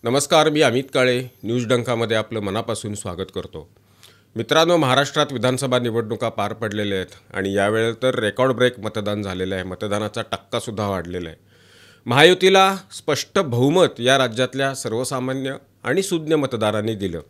नमस्कार, मी अमित काळे न्यूज डंकामध्ये आपलं मनापासून स्वागत करतो। मित्रांनो, महाराष्ट्रात विधानसभा निवडणुका पार पडलेल्या आहेत आणि यावेळेला तर रेकॉर्ड ब्रेक मतदान झालेलं आहे। मतदानाचा टक्कासुद्धा वाढलेला आहे। महायुतीला स्पष्ट बहुमत या राज्यातल्या सर्वसामान्य आणि सुज्ञ मतदारांनी दिलं।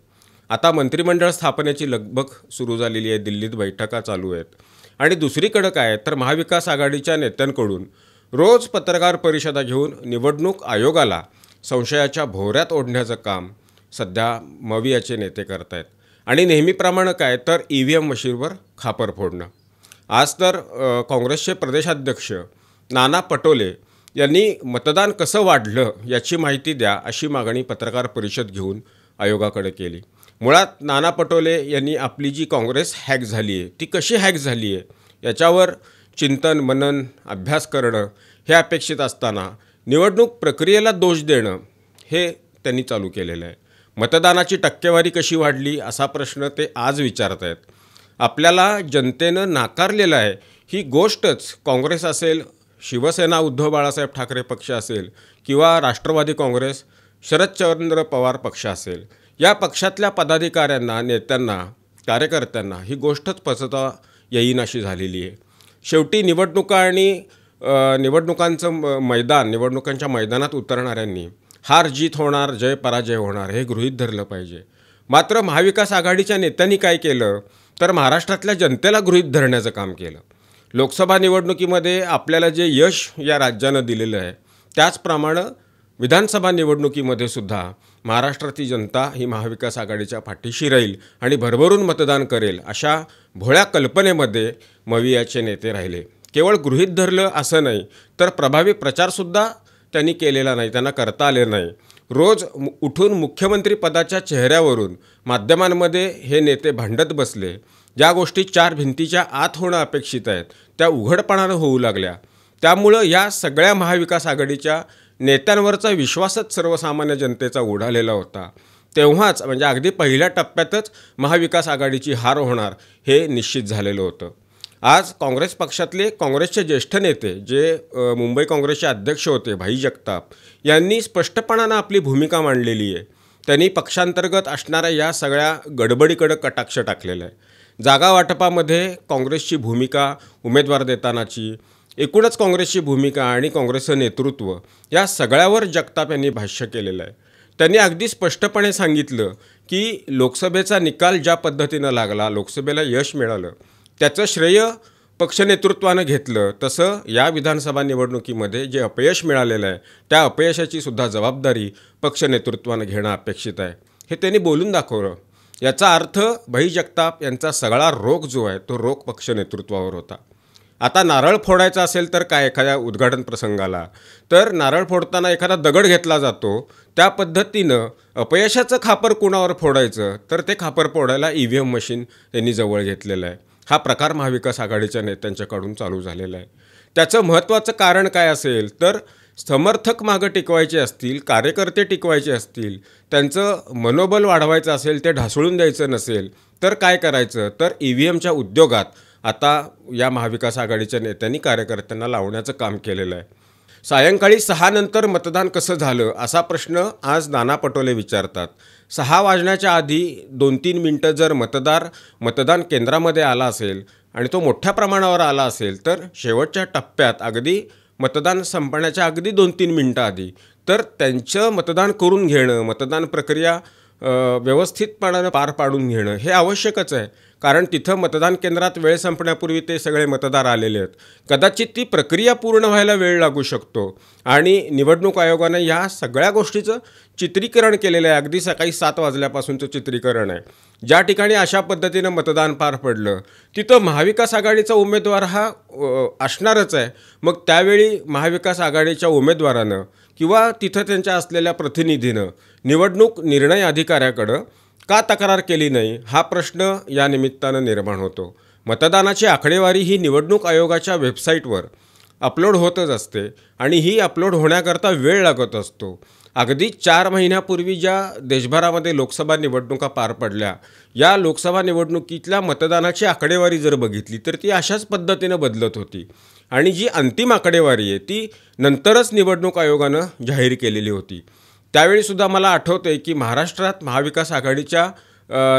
आता मंत्रिमंडळ स्थापनेची लगबग सुरू झालेली आहे। दिल्लीत बैठका चालू आहेत आणि दुसरीकडे काय तर महाविकास आघाडीच्या नेत्यांकडून रोज पत्रकार परिषदा घेऊन निवडणूक आयोगाला संशयाच्या भोवऱ्यात ओढण्याचं काम सध्या मवियाचे नेते करत आहेत आणि नेहमीप्रमाणे काय तर ईव्हीएम मशीनवर खापर फोडणं। आज तर काँग्रेसचे प्रदेशाध्यक्ष नाना पटोले यांनी मतदान कसं वाढलं याची माहिती द्या अशी मागणी पत्रकार परिषद घेऊन आयोगाकडे केली। मुळात नाना पटोले यांनी आपली जी काँग्रेस हॅक झाली आहे ती कशी हॅक झाली आहे याच्यावर चिंतन मनन अभ्यास करणं हे अपेक्षित असताना निवडणूक प्रक्रियेला दोष देणं हे त्यांनी चालू केलेलं आहे। मतदानाची टक्केवारी कशी वाढली असा प्रश्न ते आज विचारत आहेत। आपल्याला जनतेनं नाकारलेलं आहे ही गोष्टच काँग्रेस असेल, शिवसेना उद्धव बाळासाहेब ठाकरे पक्ष असेल किंवा राष्ट्रवादी काँग्रेस शरदचंद्र पवार पक्ष असेल, या पक्षातल्या पदाधिकाऱ्यांना, नेत्यांना, कार्यकर्त्यांना ही गोष्टच पचता येईन अशी झालेली आहे। शेवटी निवडणुका आणि निवडणुकांचं मैदान, निवडणुकांच्या मैदानात उतरणाऱ्यांनी हार जीत होणार, जय पराजय होणार हे गृहीत धरलं पाहिजे। मात्र महाविकास आघाडीच्या नेत्यांनी काय केलं तर महाराष्ट्रातल्या जनतेला गृहीत धरण्याचं काम केलं। लोकसभा निवडणुकीमध्ये आपल्याला जे यश या राज्यानं दिलेलं आहे त्याचप्रमाणे विधानसभा निवडणुकीमध्ये सुद्धा महाराष्ट्राची जनता ही महाविकास आघाडीच्या पाठीशी राहील आणि भरभरून मतदान करेल अशा भोळ्या कल्पनेमध्ये मवियाचे नेते राहिले। केवळ गृहीत धरलं असं नाही तर प्रभावी प्रचारसुद्धा त्यांनी केलेला नाही, त्यांना करता आले नाही। रोज उठून मुख्यमंत्री पदाच्या चेहऱ्यावरून माध्यमांमध्ये हे नेते भांडत बसले। ज्या गोष्टी चार भिंतीच्या आत होणं अपेक्षित आहेत त्या उघडपणानं होऊ लागल्या। त्यामुळं या सगळ्या महाविकास आघाडीच्या नेत्यांवरचा विश्वासच सर्वसामान्य जनतेचा उडालेला होता। तेव्हाच म्हणजे अगदी पहिल्या टप्प्यातच महाविकास आघाडीची हार होणार हे निश्चित झालेलं होतं। आज काँग्रेस पक्षातले काँग्रेसचे ज्येष्ठ नेते जे मुंबई काँग्रेसचे अध्यक्ष होते भाई जगताप यांनी स्पष्टपणानं आपली भूमिका मांडलेली आहे। त्यांनी पक्षांतर्गत असणाऱ्या या सगळ्या गडबडीकडे कटाक्ष टाकलेला आहे। जागा वाटपामध्ये काँग्रेसची भूमिका, उमेदवार देतानाची एकूणच काँग्रेसची भूमिका आणि काँग्रेसचं नेतृत्व या सगळ्यावर जगताप यांनी भाष्य केलेलं आहे। त्यांनी अगदी स्पष्टपणे सांगितलं की लोकसभेचा निकाल ज्या पद्धतीनं लागला, लोकसभेला यश मिळालं त्याचं श्रेय पक्षनेतृत्वानं घेतलं, तसं या विधानसभा निवडणुकीमध्ये जे अपयश मिळालेलं आहे त्या अपयशाची सुद्धा जबाबदारी पक्षनेतृत्वानं घेणं अपेक्षित आहे हे त्यांनी बोलून दाखवलं। याचा अर्थ भाई जगताप यांचा सगळा रोख जो आहे तो रोख पक्षनेतृत्वावर होता। आता नारळ फोडायचा असेल तर काय एखाद्या उद्घाटन प्रसंगाला तर नारळ फोडताना एखादा दगड घेतला जातो, त्या पद्धतीनं अपयशाचं खापर कुणावर फोडायचं तर ते खापर फोडायला ईव्हीएम मशीन त्यांनी जवळ घेतलेलं आहे। हा प्रकार महाविकास आघाडीच्या नेत्यांच्याकडून चालू झालेला आहे। त्याचं महत्त्वाचं कारण काय असेल तर समर्थक मागं टिकवायचे असतील, कार्यकर्ते टिकवायचे असतील, त्यांचं मनोबल वाढवायचं असेल, ते ढासळून द्यायचं नसेल तर काय करायचं तर ईव्हीएमच्या उद्योगात आता या महाविकास आघाडीच्या नेत्यांनी कार्यकर्त्यांना लावण्याचं काम केलेलं आहे। सायंकाळी 6 नंतर मतदान कसं झालं असा प्रश्न आज नाना पटोले विचारतात। 6 वाजण्याच्या आधी 2-3 मिनटं जर मतदान केंद्रामध्ये आला असेल आणि तो मोठ्या प्रमाणावर आला असेल तर शेवटच्या टप्प्यात अगदी मतदान संपण्याच्या अगदी 2-3 मिनटं आधी तर त्यांचं मतदान करून घेणं, मतदान प्रक्रिया व्यवस्थितपणानं पार पाडून घेणं हे आवश्यकच आहे। कारण तिथं मतदान केंद्रात वेळ संपण्यापूर्वी ते सगळे मतदार आलेले आहेत। कदाचित ती प्रक्रिया पूर्ण व्हायला वेळ लागू शकतो आणि निवडणूक आयोगानं या सगळ्या गोष्टीचं चित्रीकरण केलेलं आहे। अगदी सकाळी 7 वाजल्यापासूनचं चित्रीकरण आहे। ज्या ठिकाणी अशा पद्धतीनं मतदान पार पडलं तिथं महाविकास आघाडीचा उमेदवार हा असणारच आहे। मग त्यावेळी महाविकास आघाडीच्या उमेदवारानं किंवा तिथं त्यांच्या असलेल्या प्रतिनिधीनं निवडणूक निर्णय अधिकाऱ्याकडं का तक्रार केली नाही हा प्रश्न या निमित्तानं निर्माण होतो। मतदानाची आकडेवारी ही निवडणूक आयोगाच्या वेबसाईटवर अपलोड होतच असते आणि ही अपलोड होण्याकरता वेळ लागत असतो। अगदी 4 महिन्यापूर्वी ज्या देशभरामध्ये लोकसभा निवडणुका पार पडल्या या लोकसभा निवडणुकीतल्या मतदानाची आकडेवारी जर बघितली तर ती अशाच पद्धतीनं बदलत होती आणि जी अंतिम आकडेवारी आहे ती नंतरच निवडणूक आयोगानं जाहीर केलेली होती। त्यावेळीसुद्धा मला आठवतं आहे की महाराष्ट्रात महाविकास आघाडीच्या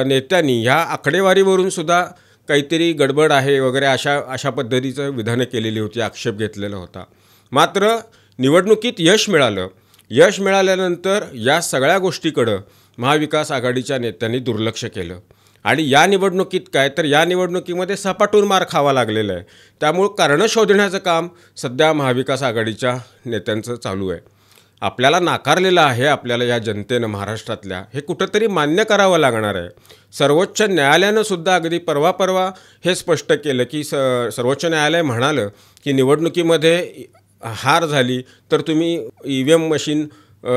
नेत्यांनी ह्या आकडेवारीवरून सुद्धा काहीतरी गडबड आहे वगैरे अशा पद्धतीचं विधानं केलेली होती, आक्षेप घेतलेला होता. मात्र निवडणुकीत यश मिळालं. यश मिळाल्यानंतर या सगळ्या गोष्टीकडं महाविकास आघाडीच्या नेत्यांनी दुर्लक्ष केलं आणि या निवडणुकीत काय तर या निवडणुकीमध्ये सपाटून मार खावा लागलेला आहे. त्यामुळं कारणं शोधण्याचं काम सध्या महाविकास आघाडीच्या नेत्यांचं चालू आहे. आपल्याला नाकारलेलं आहे, आपल्याला या जनतेनं महाराष्ट्रातल्या हे कुठंतरी मान्य करावं लागणार आहे. सर्वोच्च न्यायालयानं सुद्धा अगदी परवा हे स्पष्ट केलं की सर्वोच्च न्यायालय म्हणालं की निवडणुकीमध्ये हार झाली तर तुम्ही EVM मशीन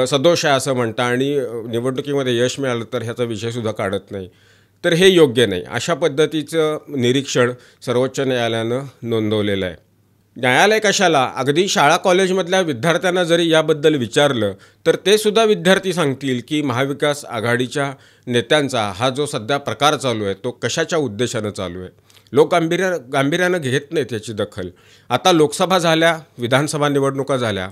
सदोष आहे असं म्हणता आणि निवडणुकीमध्ये यश मिळालं तर ह्याचा विषयसुद्धा काढत नाही, तर हे योग्य नाही. अशा पद्धतीचं निरीक्षण सर्वोच्च न्यायालयानं नोंदवलेलं आहे. न्यायालय कशाला, अगदी शाळा कॉलेजमधल्या विद्यार्थ्यांना जरी याबद्दल विचारलं तर ते सुद्धा विद्यार्थी सांगतील की महाविकास आघाडीच्या नेत्यांचा हा जो सध्या प्रकार चालू आहे तो कशाच्या उद्देशानं चालू आहे. लोक गांभीर्यानं घेत नाहीत याची दखल. आता लोकसभा झाल्या, विधानसभा निवडणुका झाल्या,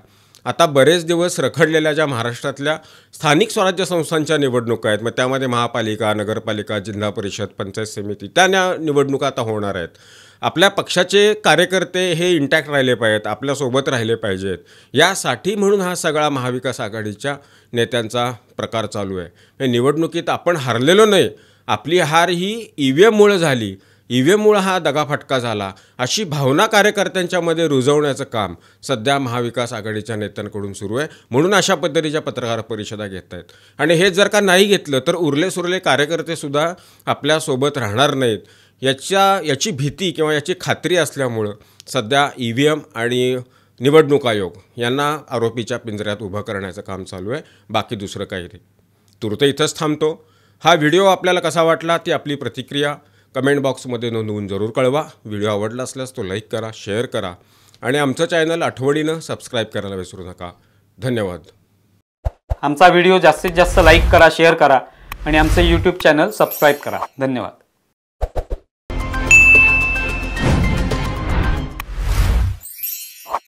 आता बरेच दिवस रखडलेल्या ज्या महाराष्ट्रातल्या स्थानिक स्वराज्य संस्थांच्या निवडणुका आहेत, मग त्यामध्ये महापालिका, नगरपालिका, जिल्हा परिषद, पंचायत समिती त्या निवडणुका आता होणार आहेत. आपल्या पक्षाचे कार्यकर्ते हे इंटॅक्ट राहिले पाहिजेत, आपल्यासोबत राहिले पाहिजेत. यासाठी म्हणून हा सगळा महाविकास आघाडीच्या नेत्यांचा प्रकार चालू आहे. हे निवडणुकीत आपण हरलेलो नाही, आपली हार ही EVMमुळे झाली, EVMमुळे हा दगाफटका झाला, अशी भावना कार्यकर्त्यांच्यामध्ये रुजवण्याचं काम सध्या महाविकास आघाडीच्या नेत्यांकडून सुरू आहे. म्हणून अशा पद्धतीच्या पत्रकार परिषदा घेत आहेत. आणि हे जर का नाही घेतलं तर उरले सुरले कार्यकर्तेसुद्धा आपल्यासोबत राहणार नाहीत. याची भीती किंवा याची खात्री असल्यामुळं सध्या EVM आणि निवडणूक आयोग यांना आरोपीच्या पिंजऱ्यात उभं करण्याचं काम चालू आहे. बाकी दुसरं काही नाही. तुर्त इथंच थांबतो. हा व्हिडिओ आपल्याला कसा वाटला ती आपली प्रतिक्रिया कमेंट बॉक्समध्ये नोंदवून जरूर कळवा. व्हिडिओ आवडला असल्यास तो लाईक करा, शेअर करा आणि आमचं चॅनल आठवणीनं सबस्क्राईब करायला विसरू नका. धन्यवाद. आमचा व्हिडिओ जास्तीत जास्त लाईक करा, शेअर करा आणि आमचं YouTube चॅनल सबस्क्राईब करा. धन्यवाद.